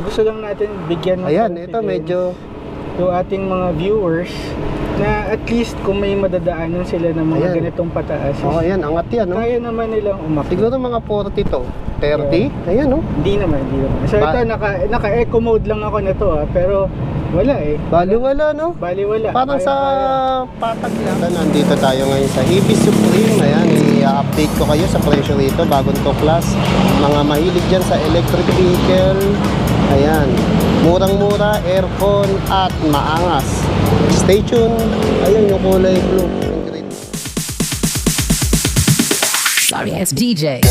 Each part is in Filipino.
gusto lang natin bigyan ng Ayan, ito medyo yung ating mga viewers na at least kung may madadaanan sila ng mga Ayan. ganitong pataas, ayan, angat yan, no? kaya naman nilang umakyat. Siguro mga 40 to. 30? Ayan, no? Hindi naman. So ito, naka-eco mode lang ako nito pero wala Baliwala, no? Baliwala. Parang sa patag lang. Nandito tayo ngayon sa Ibis Supreme. Ayan, i-update ko kayo sa presyo rito. Bagong tuklas. Mga mahilig dyan sa electric vehicle. Ayan. Murang-mura, aircon at maangas. Stay tuned. Ayan yung kulay blue. Sorry, it's DJ.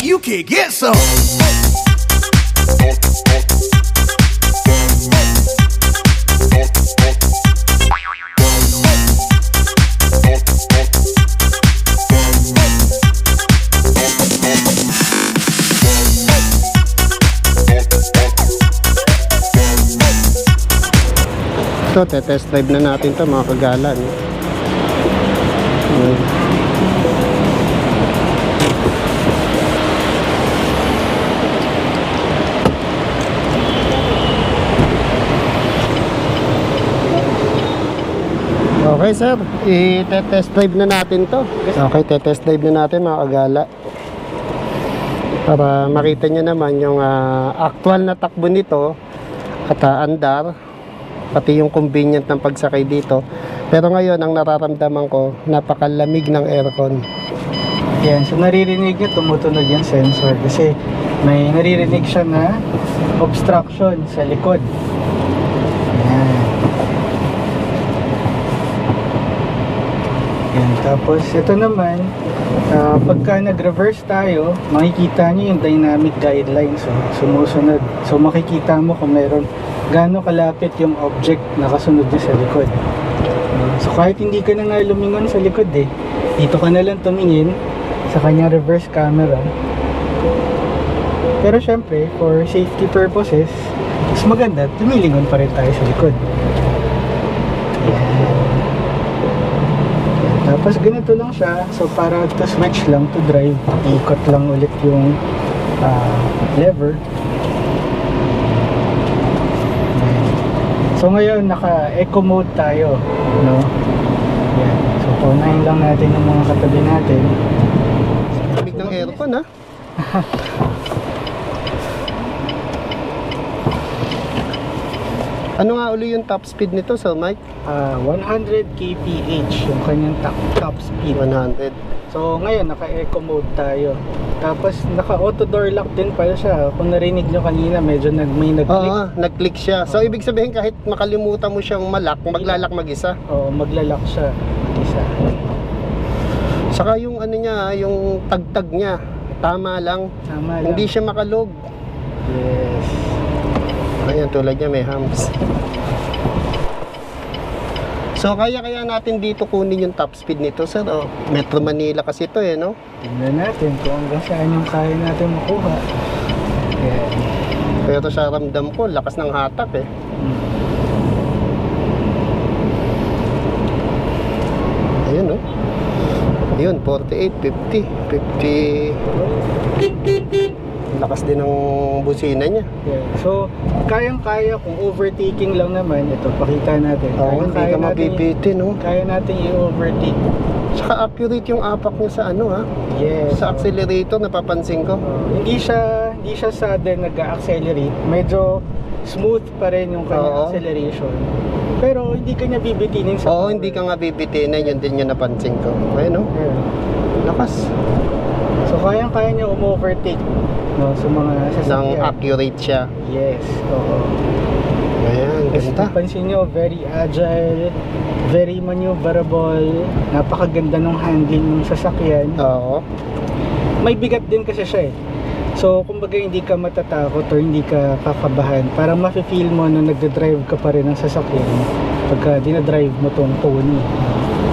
You can get some. Ito, test drive na natin to mga kagalan. Okay sir, i-test drive na natin to. Okay, test drive na natin mga kagala. Para makita nyo naman yung actual na takbo nito at andar, pati yung convenient ng pagsakay dito. Pero ngayon, ang nararamdaman ko, napakalamig ng aircon. Yan, so naririnig nyo, tumutunog yung sensor kasi may naririnig siya na obstruction sa likod. Yan, tapos ito naman, pagka nag-reverse tayo, makikita nyo yung dynamic guidelines, so sumusunod. So makikita mo kung meron gaano kalapit yung object na kasunod nyo sa likod. So kahit hindi ka na nga lumingon sa likod dito ka na lang tumingin sa kanyang reverse camera. Pero syempre, for safety purposes, mas maganda, tumilingon pa rin tayo sa likod. Yan. Tapos ganito lang siya, so para to switch lang to drive, ikot lang ulit yung lever. So ngayon naka-eco mode tayo, no? Yan. So paunahin lang natin yung mga katabi natin. Lamig ng aircon ha. Ano nga uli yung top speed nito, Sir Mike? 100 kph yung kanyang top speed. 100. So ngayon naka-eco mode tayo. Tapos naka-auto door lock din pala siya. Kung narinig nyo kanina, medyo may nag-click. Oo, nag-click siya. So ibig sabihin kahit makalimutan mo siyang malak, maglalak mag-isa. Oo, maglalak siya isa. Saka yung ano niya, yung tagtag niya, tama lang. Tama lang. Hindi siya makalog. Yes. Ayan, tulad niya may humps. So kaya natin dito kunin yung top speed nito, sir. Oh, Metro Manila kasi ito no? Tingnan natin kung hanggang saan yung kaya natin makuha. Yan. Pero sa ramdam ko, lakas ng hatak Ayun no? Ayun, 48, 50. Lakas din ng busina niya. Yeah. So, kayang-kaya kung overtaking lang naman, ito, pakita natin. Oo, hindi ka mabibitin, no? Kaya natin i-overtake. Saka accurate yung apak niya sa ano, ha? Yes. Sa accelerator, napapansin ko. Hindi siya sudden nag-accelerate. Medyo smooth pa rin yung kanyang acceleration. Pero hindi ka niya bibitinin sa Oo, hindi ka nga bibitinin. Yun din yung napansin ko. Ayun, no? Yeah. Lakas. So, kayang-kaya niya overtake, no, sa mga sasakyan. Nang accurate siya. Yes, oo. Ayan, Kasi ganda. pansin nyo, very agile, very maneuverable, napakaganda ng handling ng sasakyan. Oo. May bigat din kasi siya So, kumbaga hindi ka matatakot or hindi ka kakabahan. Parang mafe-feel mo na nagda-drive ka pa rin ng sasakyan pagka dinadrive mo tong Pony.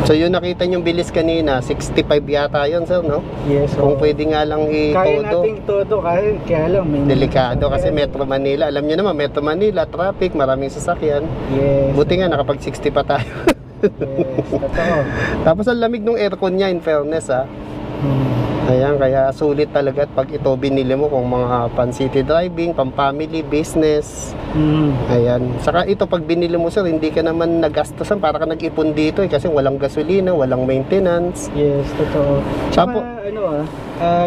So yung nakita niyong bilis kanina, 65 yata yun, sir, no? Yes, so, Kung pwede nga lang kaya i-todo. nating todo, kaya lang may Delikado kasi sasakyan. Metro Manila. Alam niyo naman, Metro Manila, traffic, maraming sasakyan. Yes. Buti nga, nakapag 60 pa tayo. Yes, totoo. Tapos ang lamig ng aircon niya, in fairness, ha. Ayan, kaya sulit talaga at pag ito binili mo kung mga pan-city driving, pang-family, business. Ayan. Saka ito, pag binili mo, sir, hindi ka naman nagastosan para ka nag-ipon dito, kasi walang gasolina, walang maintenance. Yes, totoo. Tsaka,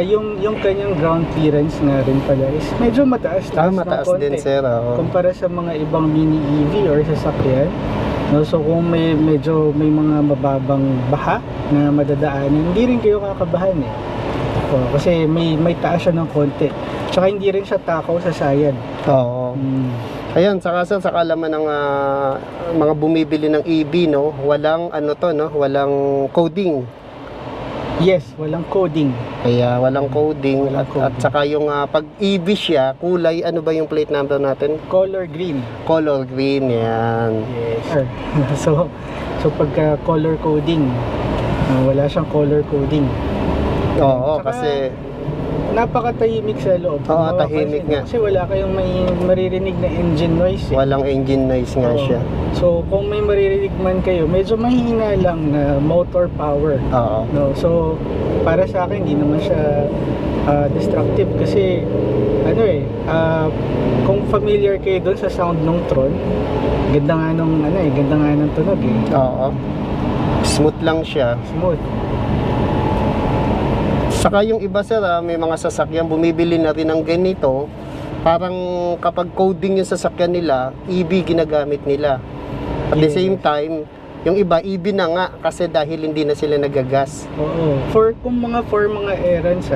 yung kanyang ground clearance nga rin pala is medyo mataas. Mataas din, sir. Kumpara sa mga ibang mini EV or sasakyan. No, so kung medyo may mga mababang baha na madadaanan, hindi rin kayo kakabahan eh. Kasi may taas siya ng konti. Tsaka hindi rin siya takaw sa sayad. Oo. Ayan, saka sir, sa kalaman ng mga bumibili ng EV, no, walang walang coding. Yes, walang coding. Kaya walang coding, Walang at coding. saka yung pag EV siya, kulay, ano ba yung plate number natin? Color green. Color green, yan. Yes. So pagka color coding, wala siyang color coding. Oo, Saka, kasi napakatahimik sa loob. Oo, Kung tahimik mapapansin, nga. Kasi wala kayong may maririnig na engine noise eh. walang engine noise nga Oo. siya. So kung may maririnig man kayo, medyo mahina lang na motor power. Oo. No, so para sa akin hindi naman siya destructive kasi kung familiar kayo doon sa sound ng Tron, ganda nga ng tunog eh. Oo. Smooth lang siya. Smooth. Saka yung iba, sir, may mga sasakyan bumibili na rin ng ganito. Parang kapag coding yung sasakyan nila, EV ginagamit nila. At the Yes. same time, yung iba EV na nga kasi dahil hindi na sila nagagas. Oo. For mga errands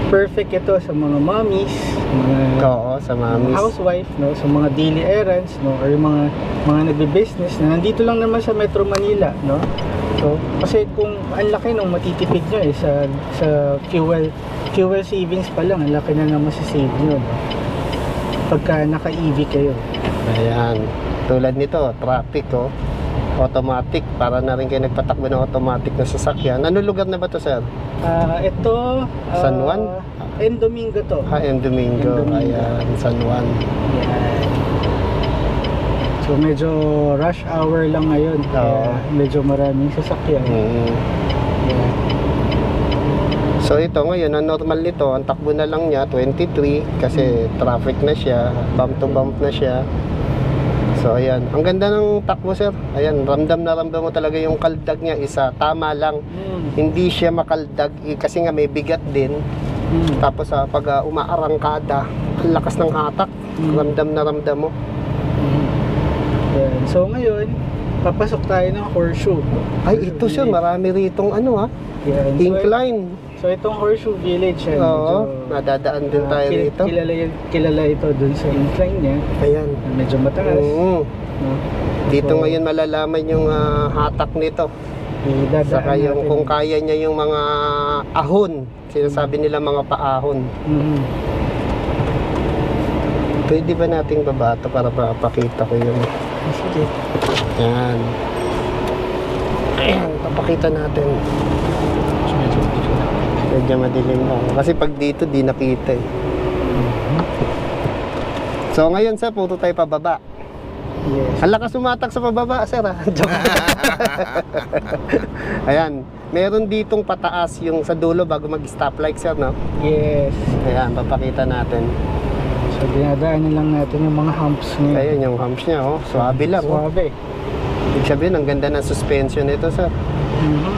perfect ito sa mga mommies, mga Oo, sa mamis. housewife, no, sa mga daily errands, no, or yung mga nagbe-business na nandito lang naman sa Metro Manila, no. So, kasi kung ang laki nung matitipid nyo sa fuel savings pa lang, ang laki na naman sa save nyo, no? Pagka naka-EV kayo. Ayan. Tulad nito, traffic, automatic. Para na rin kayo nagpatakbo ng automatic na sasakyan. Ano lugar na ba to, sir? Ito, San Juan? Domingo to. En Domingo. En Domingo. Ayan, San Juan. Yan. So medyo rush hour lang ngayon. Kaya medyo maraming sasakyan. Yeah. So ito ngayon, ang normal nito, ang takbo na lang niya 23 kasi traffic na siya, bump to bump na siya. So ayan, ang ganda ng takbo, sir. Ayan, ramdam na ramdam mo talaga yung kaldag niya, isa tama lang. Hindi siya makaldag kasi nga may bigat din. Tapos pag umaarangkada, ang lakas ng hatak, ramdam na ramdam mo. Yan. So ngayon, papasok tayo ng horseshoe. Ay, ito siya, marami ritong Yan. incline. So itong horseshoe village, Oo, nadadaan din tayo rito. Kilala ito dun sa incline niya. Ayan. Medyo mataas. Oo. No? Dito So, ngayon malalaman yung hatak nito. idadaan Saka yung natin. kung kaya niya yung mga ahon. Sinasabi nila mga paahon. Mhm. Pwede ba nating baba ito para mapakita ko yung... Sige. Yan. Ayan, papakita natin. Medyo madilim lang. Kasi pag dito, di nakita eh. So ngayon, sir, puro tayo pababa. Yes. Ang lakas sumatak sa pababa, sir. Joke. Ayan. Meron ditong pataas yung sa dulo bago mag-stoplight, sir, no? Yes. Ayan, papakita natin. So dinadaanan lang natin yung mga humps niya. Ayan, yung humps niya, oh. Swabe lang, oh. Suabe. Ibig sabihin, ang ganda ng suspension nito, sir. Mhm.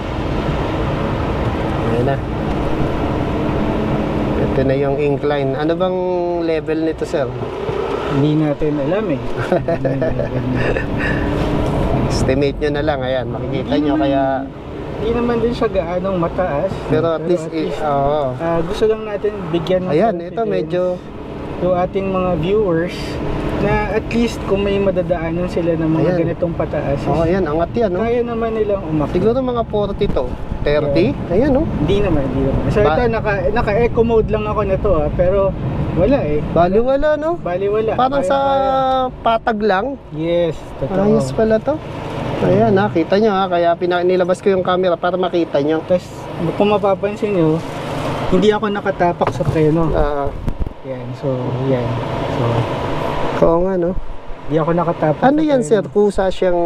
Ayan na. Ito na yung incline. Ano bang level nito, sir? Hindi natin alam eh. Estimate nyo na lang. Ayan, makikita nyo. Kaya, Hindi naman din siya gaanong mataas. pero at least, oo. gusto lang natin bigyan ng Ayan, ito confidence medyo, yung ating mga viewers na at least kung may madadaanan sila ng mga Ayan. ganitong pataas, oh, ayan, angat yan, no? kaya naman nilang umakyat. Siguro mga 40 to. 30? Ayan, oh. Hindi naman. So ito, naka-eco mode lang ako nito pero wala eh. Baliwala, no? Baliwala. Parang sa patag lang. Yes, totoo. Ayos pala to. Ayan, nakita nyo ha. Kaya nilabas ko yung camera para makita nyo. Tapos, kung mapapansin nyo, hindi ako nakatapak sa preno. Yan, so, yan. So, Oo nga, no? hindi ako nakatapak Ano sa yan, preno. sir? Kusa siyang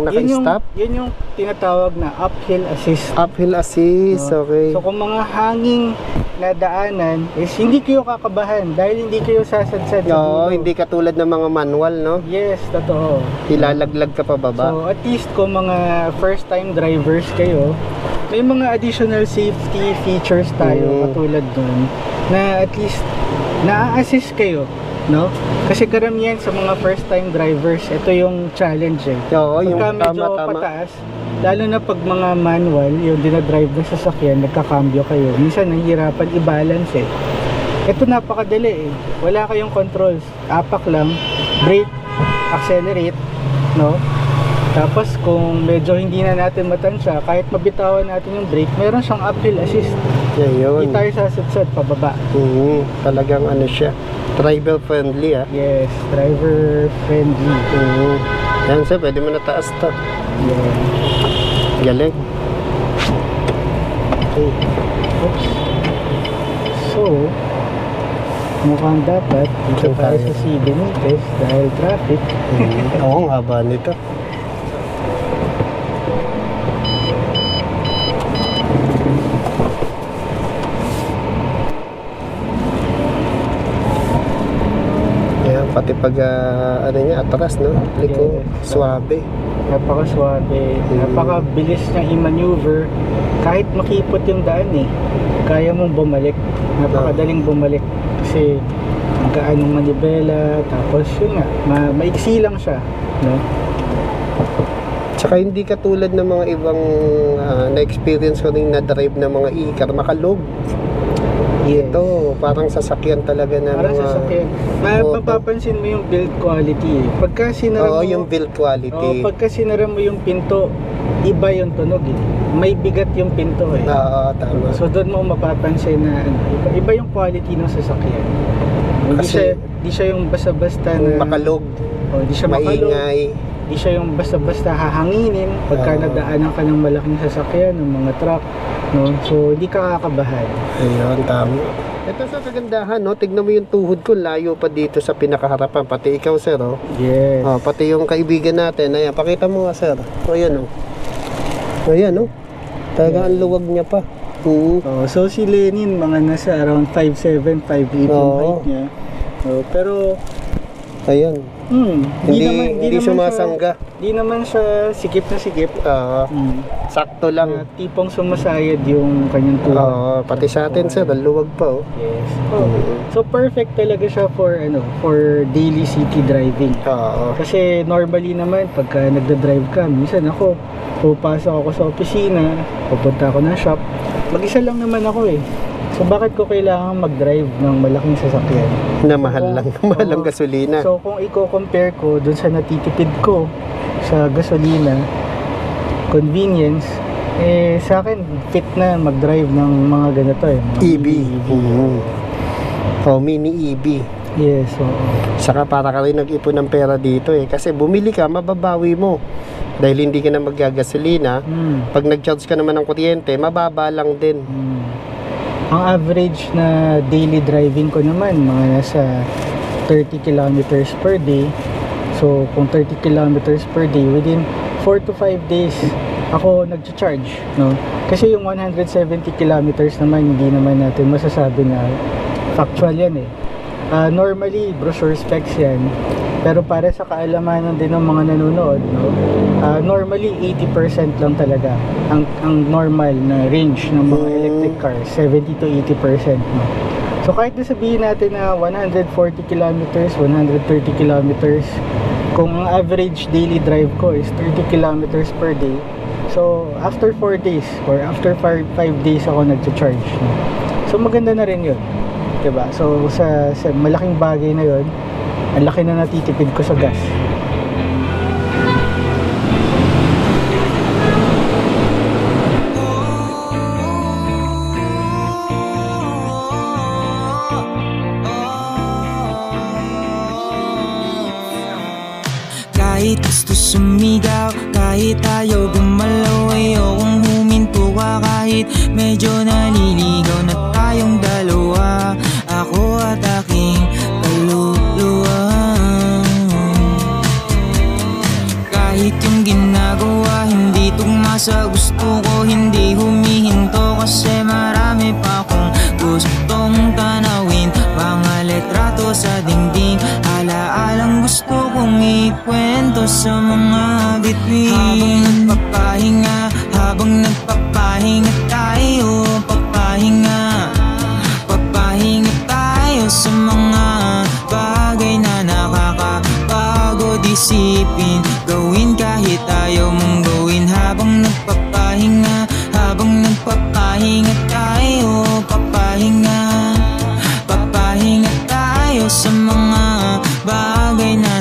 naka-stop? Yun yung tinatawag na uphill assist. Uphill assist, No? okay. So kung mga hanging na daanan is hindi kayo kakabahan dahil hindi kayo sasadsad sa Oo, dulo. hindi katulad ng mga manual, no? Yes, totoo. Ilalaglag ka pa baba. So at least kung mga first time drivers kayo, may mga additional safety features tayo katulad dun na at least na-assist kayo, no? Kasi karamihan sa mga first time drivers, ito yung challenge eh. Oo, yung Pagka medyo tama-tama. pataas, lalo na pag mga manual, yung dinadrive na sasakyan, nagkakambyo kayo. Minsan nahihirapan i-balance eh. Ito napakadali eh. Wala kayong controls. Apak lang, brake, accelerate, no? Tapos kung medyo hindi na natin matansya, kahit mabitawan natin yung brake, meron siyang uphill assist. Yun. Hindi tayo sasadsad pababa. Talagang ano siya. Driver friendly, ah. Yes, driver friendly. Yan, sir. Pwede mo na taas to. Yan. Galing. Okay. Oops. So, mukhang dapat dito Dito tayo tayo. sa CD test dahil traffic. Oo, ang haba nito. Yan, pati pag ano niya, atras, no? Liko, Yes. suabe. Napakaswabe, napakabilis niyang i-maneuver. Kahit makipot yung daan eh, kaya mong bumalik. Napakadaling bumalik kasi ang gaan ng manibela, tapos yun nga, maiksi lang siya, no? Tsaka hindi katulad ng mga ibang na-experience ko rin na-drive ng mga e-car, makalog. Yes. Ito, parang sasakyan talaga na Parang mga... sasakyan. Opo. Mapapansin mo yung build quality eh. Pagka sinara Oo, mo, yung build quality. pagka sinara mo yung pinto, iba yung tunog eh. May bigat yung pinto eh. Oo, tama. So doon mo mapapansin na iba yung quality ng sasakyan. Kasi- Hindi siya yung basta-basta na Makalog, hindi siya makalog. maingay. Hindi siya yung basta-basta hahanginin pagka nadaanan ka ng malaking sasakyan, ng mga truck, no? So hindi ka kakabahan. Ayun, tama. Ito sa kagandahan, no? Tignan mo yung tuhod ko, layo pa dito sa pinakaharapan. Pati ikaw, sir, oh. Yes. Oh, pati yung kaibigan natin. Ayan, pakita mo nga, sir. O, ayan, oh. Ayan, oh. Talaga ang luwag niya pa. So si Lenin mga nasa around 5'7", 5'8 yung Oo. height niya. Pero Ayan. Hindi sumasangga. Di naman siya sikip na sikip. Sakto lang. Tipong sumasayad yung kanyang tuhod. Oo, pati sa atin, sir, ang luwag pa, oh. Yes. So perfect talaga siya for daily city driving. Oo. Kasi normally naman pagka nagda-drive ka, minsan ako pupasok ako sa opisina, pupunta ako ng shop. Mag-isa lang naman ako eh. So bakit ko kailangan mag-drive ng malaking sasakyan? Na mahal lang, mahal lang Oo. gasolina. So kung i-compare ko dun sa natitipid ko sa gasolina, convenience, sa akin fit na mag-drive ng mga ganito eh. Mga EV. Oh, mini EV. Yes, so Saka para ka rin nag-ipon ng pera dito eh. Kasi bumili ka, mababawi mo. Dahil hindi ka na maggagasolina. Pag nag-charge ka naman ng kuryente, mababa lang din. ang average na daily driving ko naman mga nasa 30 kilometers per day. So kung 30 kilometers per day, within 4 to 5 days ako nag-charge, no? Kasi yung 170 kilometers naman hindi naman natin masasabi na factual yan eh. Normally brochure specs yan, pero para sa kaalamanan din ng mga nanonood, no? Normally 80% lang talaga ang normal na range ng mga electric cars, 70 to 80%, no? So kahit na sabihin natin na 140 kilometers, 130 kilometers, kung ang average daily drive ko is 30 kilometers per day, so after 4 days or after 5 days ako nag-charge, no? So maganda na rin yun, diba? So sa malaking bagay na yun, ang laki na natitipid ko sa gas. Kahit gusto sumigaw, kahit ayaw gumalaw, ayokong huminto ka kahit medyo naliligaw na tayong dalawa, ako at aking kaluluwa. Kahit yung ginagawa hindi tugma sa gusto ko, hindi humihinto kasi marami pa akong gustong tanawin. Mga letrato sa dingding, alaalang gusto kong ikwento sa mga bituin. Habang nagpapahinga tayo, papahinga tayo sa mga bagay na nakakapagod isipin, gawin kahit ayaw mong gawin. Habang nagpapahinga tayo, papahinga tayo sa mga bagay na